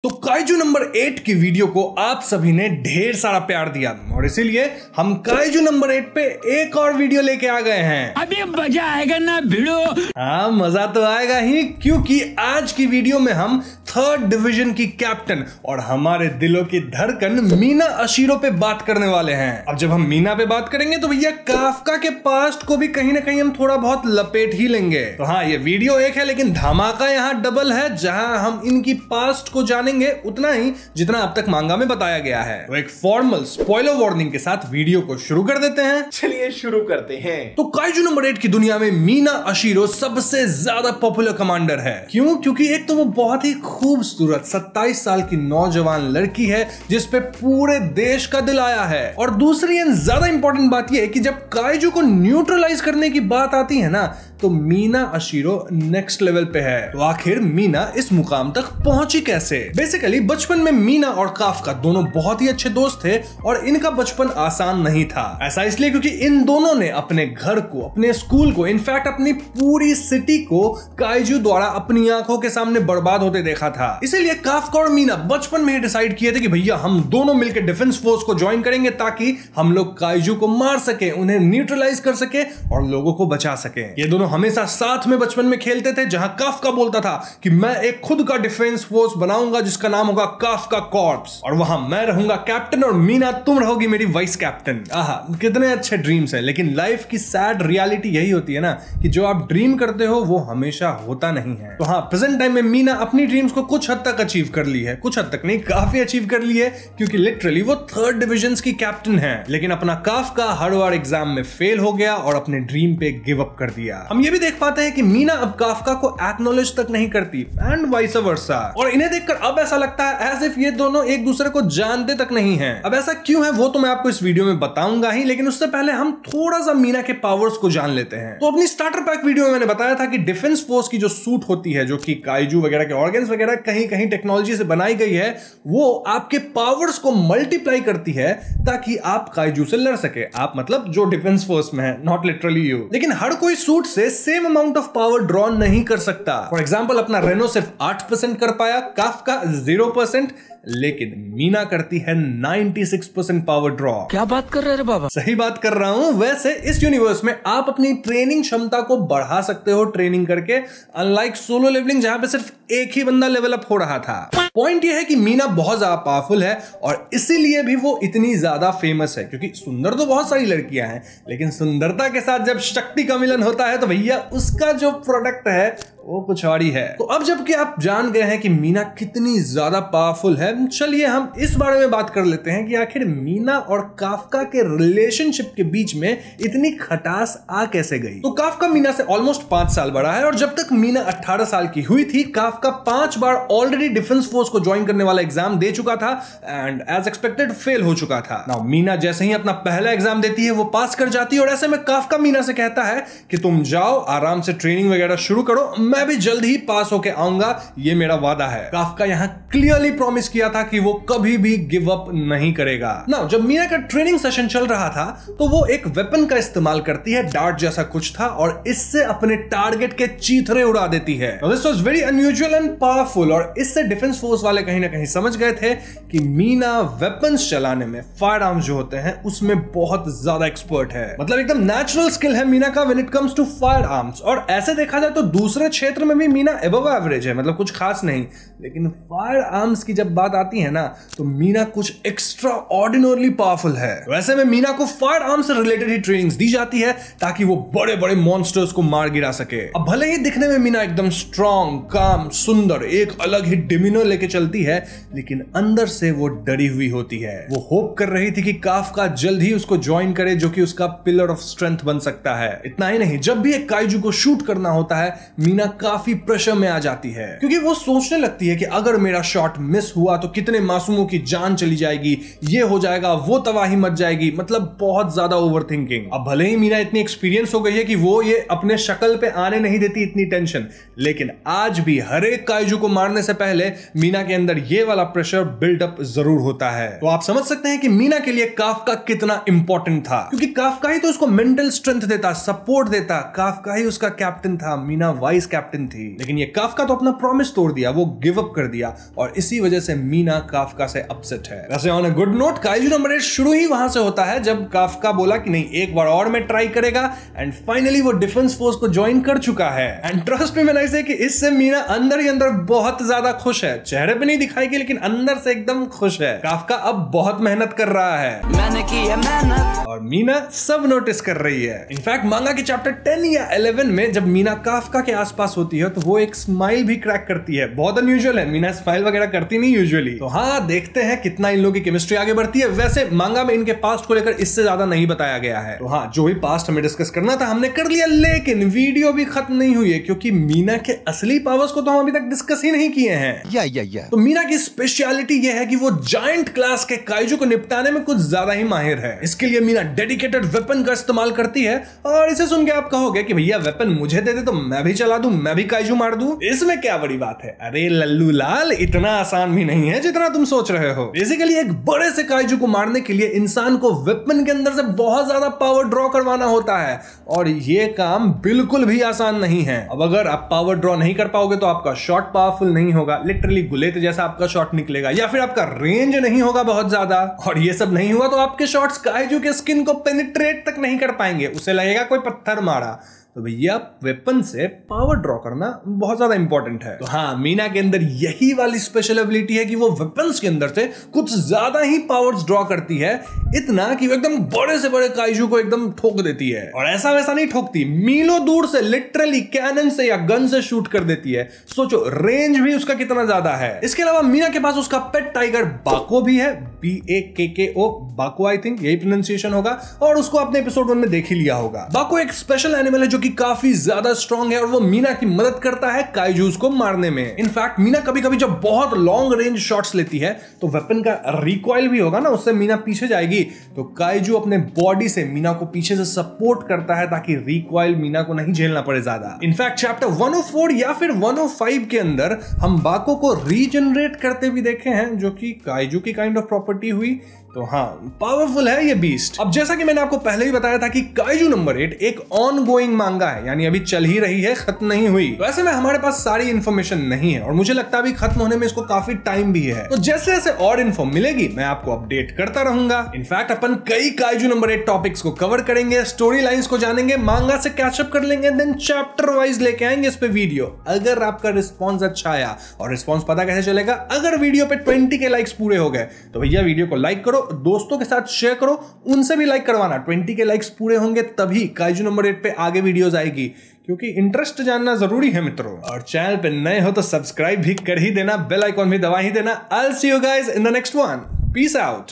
तो kaiju number 8 की video को आप सभी ने ढेर सारा प्यार दिया और इसीलिए हम काइजू नंबर 8 पे एक और वीडियो लेके आ गए हैं। अभी मजा आएगा ना भिड़ो। हाँ मजा तो आएगा ही, क्योंकि आज की वीडियो में हम 3rd डिवीजन की कैप्टन और हमारे दिलों की धड़कन मीना अशीरो पे बात करने वाले हैं। अब जब हम मीना पे बात करेंगे तो भैया काफका के पास्ट को भी कहीं ना कहीं हम थोड़ा बहुत लपेट ही लेंगे। तो हाँ, ये वीडियो एक है लेकिन धमाका यहाँ डबल है, जहां हम इनकी पास्ट को जानेंगे उतना ही जितना अब तक मांगा में बताया गया है। तो एक फॉर्मल स्पॉइलर वार्निंग के साथ वीडियो को शुरू कर देते हैं। चलिए शुरू करते हैं। तो काइजू नंबर 8 की दुनिया में मीना अशीरो सबसे ज्यादा पॉपुलर कमांडर है। क्यों? क्योंकि एक तो वो बहुत ही खूबसूरत 27 साल की नौजवान लड़की है जिस पे पूरे देश का दिल आया है, और दूसरी ज्यादा इंपॉर्टेंट बात यह है कि जब काइजू को न्यूट्रलाइज करने की बात आती है ना, तो मीना अशीरो नेक्स्ट लेवल पे है। तो आखिर मीना इस मुकाम तक पहुंची कैसे? बेसिकली बचपन में मीना और काफका दोनों बहुत ही अच्छे दोस्त थे और इनका बचपन आसान नहीं था। ऐसा इसलिए क्योंकि इन दोनों ने अपने घर को, अपने स्कूल को, इनफैक्ट अपनी पूरी सिटी को काइजू द्वारा अपनी आंखों के सामने बर्बाद होते देखा था। इसीलिए काफका और मीना बचपन में ही डिसाइड किए थे कि भैया हम दोनों मिलकर डिफेंस फोर्स को ज्वाइन करेंगे ताकि हम लोग काइजू को मार सके, उन्हें न्यूट्रलाइज कर सके और लोगों को बचा सके। ये दोनों हमेशा साथ में बचपन में खेलते थे, जहां काफका बोलता था कि मैं एक खुद का डिफेंस फोर्स बनाऊंगा जिसका नाम होगा काफका कॉर्प्स, और वहां मैं रहूंगा कैप्टन और मीना तुम रहोगी मेरी वाइस कैप्टन। आहा, कितने अच्छे ड्रीम्स है। लेकिन लाइफ की सैड रियलिटी यही होती है ना कि जो आप ड्रीम करते हो वो हमेशा होता नहीं है। तो हाँ, प्रेजेंट टाइम में मीना अपनी ड्रीम्स को कुछ हद तक अचीव कर ली है, कुछ हद तक नहीं, काफी अचीव कर ली है, क्योंकि लिटरली वो 3rd डिवीजन की कैप्टन है। लेकिन अपना काफका हर बार एग्जाम में फेल हो गया और अपने ड्रीम पे गिव अप कर दिया। हम ये भी देख पाते हैं कि मीना अब काफका को एक्नॉलेज तक नहीं करती एंड वाइस वर्सा, और इन्हें देखकर अब ऐसा लगता है एज इफ ये दोनों एक दूसरे को जानते तक नहीं हैं। अब ऐसा क्यों है वो तो मैं आपको इस वीडियो में बताऊंगा ही, लेकिन उससे पहले हम थोड़ा सा मीना के पावर्स को जान लेते हैं। तो अपनी स्टार्टर पैक वीडियो में मैंने बताया था कि डिफेंस फोर्स की जो सूट होती है, जो कि काइजू वगैरह के ऑर्गन्स वगैरह कहीं कहीं टेक्नोलॉजी से बनाई गई है, वो आपके पावर्स को मल्टीप्लाई करती है ताकि आप काइजू से लड़ सके। आप मतलब जो डिफेंस फोर्स में है, नॉट लिटरली यू। लेकिन हर कोई सूट से same amount of power draw नहीं कर सकता। फॉर एग्जाम्पल अपना रेनो सिर्फ 8% कर पाया, काफका 0%, लेकिन मीना करती है 96% पावर ड्रॉ। क्या बात कर रहे हैं बाबा? सही बात कर रहा हूं। वैसे इस यूनिवर्स में आप अपनी ट्रेनिंग क्षमता को बढ़ा सकते हो ट्रेनिंग करके, अनलाइक सोलो लेवलिंग जहां पे सिर्फ एक ही बंदा लेवल अप हो रहा था। पॉइंट यह है कि मीना बहुत ज्यादा पावरफुल है और इसीलिए भी वो इतनी ज्यादा फेमस है, क्योंकि सुंदर तो बहुत सारी लड़कियां हैं, लेकिन सुंदरता के साथ जब शक्ति का मिलन होता है तो भैया उसका जो प्रोडक्ट है वो कुछ और ही है। तो अब जबकि आप जान गए हैं कि मीना कितनी ज्यादा पावरफुल है, चलिए हम इस बारे में बात कर लेते हैं कि आखिर मीना और काफका के रिलेशनशिप के बीच में इतनी खटास आ कैसे गई। तो काफका मीना से ऑलमोस्ट 5 साल बड़ा है और जब तक मीना 18 साल की हुई थी, काफका 5 बार ऑलरेडी डिफेंस फोर्स को ज्वाइन करने वाला एग्जाम दे चुका था एंड एज एक्सपेक्टेड फेल हो चुका था। नाउ मीना जैसे ही अपना पहला एग्जाम देती है वो पास कर जाती है, और ऐसे में काफका मीना से कहता है कि तुम जाओ आराम से ट्रेनिंग वगैरह शुरू करो, मैं भी जल्द ही पास होके आऊंगा, ये मेरा वादा है। काफका यहां क्लियरली प्रॉमिस किया था कि वो कभी भी गिव अप नहीं करेगा। नाउ जब मीना का ट्रेनिंग सेशन चल रहा था तो वो एक वेपन का इस्तेमाल करती है, डार्ट जैसा कुछ था, और इससे अपने टारगेट के चीथड़े उड़ा देती है। This was very unusual and powerful, और इससे डिफेंस फोर्स वाले कहीं ना कहीं समझ गए थे कि मीना वेपन्स चलाने में, फायर आर्म्स जो होते हैं उसमें बहुत ज्यादा एक्सपर्ट है। मतलब एकदम नेचुरल स्किल है मीना का when it comes to firearms. और ऐसे देखा जाए तो दूसरे क्षेत्र में भी मीना अबव एवरेज है, मतलब कुछ खास नहीं, लेकिन फायर आर्म्स की जब बात आती है ना तो मीना कुछ एक्स्ट्रा ऑर्डिनरली पावरफुल है। वैसे में मीना को फायर आर्म्स से रिलेटेड ही ट्रेनिंग्स दी जाती है ताकि वो बड़े बड़े मॉन्स्टर्स को मार गिरा सके। अब भले ही दिखने में मीना एकदम स्ट्रॉन्ग, काम, सुंदर, एक अलग ही डिमीनर लेके चलती है, लेकिन अंदर से वो डरी हुई होती है। वो होप कर रही थी कि काफका जल्द ही उसको ज्वाइन करे, जो कि उसका पिलर ऑफ स्ट्रेंथ बन सकता है। इतना ही नहीं, जब भी एक काइजू को शूट करना होता है मीना काफी प्रेशर में आ जाती है, क्योंकि वो सोचने लगती है कि अगर मेरा शॉट मिस हुआ तो कितने मासूमों की जान चली जाएगी, ये हो जाएगा, वो तबाही मच जाएगी, मतलब बहुत ज्यादा ओवरथिंकिंग। अब भले ही मीना इतनी एक्सपीरियंस हो गई है कि वो ये अपने शक्ल पे आने नहीं देती इतनी टेंशन, लेकिन आज भी हर एक काइजू को मारने से पहले मीना के अंदर ये वाला प्रेशर बिल्डअप जरूर होता है। तो आप समझ सकते हैं कि मीना के लिए काफका कितना इंपॉर्टेंट था, क्योंकि काफका ही तो उसको मेंटल स्ट्रेंथ देता, सपोर्ट देता, काफका ही उसका कैप्टन था, मीना वाइस कैप्टन थी। लेकिन ये काफका तो अपना प्रॉमिस तोड़ दिया, वो गिव अप कर दिया और इसी वजह से मीना काफका से अपसेट है। वैसे on a good note, kaiju number 8 शुरू ही वहां से होता है जब काफका बोला कि नहीं एक बार और मैं ट्राई करेगा एंड फाइनली वो डिफेंस फोर्स को ज्वाइन कर चुका है। And trust me when I से कि इससे मीना अंदर ही अंदर बहुत ज्यादा खुश है। चेहरे पे नहीं दिखाएगी लेकिन अंदर से एकदम खुश है। काफका अब बहुत मेहनत कर रहा है, मैंने की है मेहनत और मीना सब नोटिस कर रही है। इनफैक्ट मांगा के चैप्टर 10 या 11 में जब मीना काफका के आसपास होती है तो वो एक स्माइल भी क्रैक करती है। बहुत अनयूजुअल है, मीना स्माइल वगैरह करती नहीं यूजुअली। तो हाँ, देखते हैं कितना इन लोगों की केमिस्ट्री आगे बढ़ती है। वैसे मांगा में इनके पास्ट को लेकर इससे ज्यादा नहीं बताया गया है। तो हाँ, जो भी पास्ट हमें डिस्कस करना था हमने कर लिया, लेकिन वीडियो भी खत्म नहीं हुई है क्योंकि मीना के असली पावर्स को तो हम अभी तक डिस्कस ही नहीं किए हैं। तो मीना की स्पेशलिटी यह है कि वो जायंट क्लास के काइजू को निपटाने में कुछ ज्यादा ही माहिर है। इसके लिए मीना डेडिकेटेड वेपन का इस्तेमाल करती है और इसे सुन के आप कहोगे कि भैया वेपन मुझे दे दे तो मैं भी चला दूं, मैं भी काइजू मार दूं, इसमें क्या बड़ी बात है। अरे लल्लू लाल, इतना आसान भी नहीं है जितना तुम सोच रहे हो। बेसिकली एक बड़े से काइजू को मारने के लिए इंसान को वेपन के अंदर से बहुत ज्यादा पावर ड्रॉ करवाना होता है और ये काम बिल्कुल भी आसान नहीं है। अब अगर आप पावर ड्रॉ नहीं कर पाओगे तो आपका शॉट पावरफुल नहीं होगा, लिटरली गुलेत जैसा आपका शॉट निकलेगा, या फिर आपका रेंज नहीं होगा बहुत ज्यादा। और ये सब नहीं हुआ तो आपके शॉट्स काइजू के स्किन को पेनिट्रेट तक नहीं कर पाएंगे, उसे लगेगा कोई पत्थर मारा। तो भैया वेपन से पावर ड्रॉ करना बहुत ज्यादा इंपॉर्टेंट है। तो हाँ, मीना के अंदर यही वाली स्पेशल एबिलिटी है कि वो वेपन्स के अंदर से कुछ ज्यादा ही पावर्स ड्रॉ करती है, इतना कि वो एकदम बड़े से बड़े काइजू को एकदम ठोक देती है। और ऐसा वैसा नहीं ठोकती, मीलों दूर से लिटरली कैनन से या गन से शूट कर देती है। सोचो रेंज भी उसका कितना ज्यादा है। इसके अलावा मीना के पास उसका पेट टाइगर बाको भी है, BAKKO, बाको आई थिंक यही प्रोनाउंसिएशन होगा, और उसको आपने एपिसोड 1 में देख ही लिया होगा। बाको एक स्पेशल एनिमल है जो कि काफी ज्यादा स्ट्रांग है और वो मीना की मदद करता है काइजूस को मारने में। इनफैक्ट मीना कभी कभी जब बहुत लॉन्ग रेंज शॉट्स लेती है तो वेपन का रिकॉइल भी होगा ना, उससे मीना पीछे जाएगी, तो काइजू अपने बॉडी से मीना को पीछे से सपोर्ट करता है ताकि रिकॉइल मीना को नहीं झेलना पड़े ज्यादा। इनफैक्ट चैप्टर 104 या फिर 105 के अंदर हम बाको को रीजनरेट करते भी देखे हैं, जो कि काइजू की काइंड ऑफ प्रॉपर्टी हुई। तो हाँ, पावरफुल है ये बीस्ट। अब जैसा कि मैंने आपको पहले ही बताया था कि काइजू नंबर 8 एक ऑन गोइंग मांगा है, यानी अभी चल ही रही है, खत्म नहीं हुई। तो ऐसे में हमारे पास सारी इन्फॉर्मेशन नहीं है और मुझे लगता है अभी खत्म होने में इसको काफी टाइम भी है। तो जैसे जैसे और इन्फो मिलेगी मैं आपको अपडेट करता रहूंगा। इनफैक्ट अपन कई काइजू नंबर 8 टॉपिक्स को कवर करेंगे, स्टोरी लाइंस को जानेंगे, मांगा से कैचअप कर लेंगे, देन चैप्टर वाइज लेके आएंगे इस पे वीडियो। अगर आपका रिस्पॉन्स अच्छा आया, और रिस्पॉन्स पता कैसे चलेगा, अगर वीडियो पे 20 के लाइक्स पूरे हो गए तो भैया वीडियो को लाइक करो, दोस्तों के साथ शेयर करो, उनसे भी लाइक करवाना। 20 के लाइक्स पूरे होंगे तभी काइजू नंबर 8 पे आगे वीडियोस आएगी, क्योंकि इंटरेस्ट जानना जरूरी है मित्रों। और चैनल पे नए हो तो सब्सक्राइब भी कर ही देना, बेल आइकॉन भी दबा ही देना। I will see you guys in the next one. Peace out.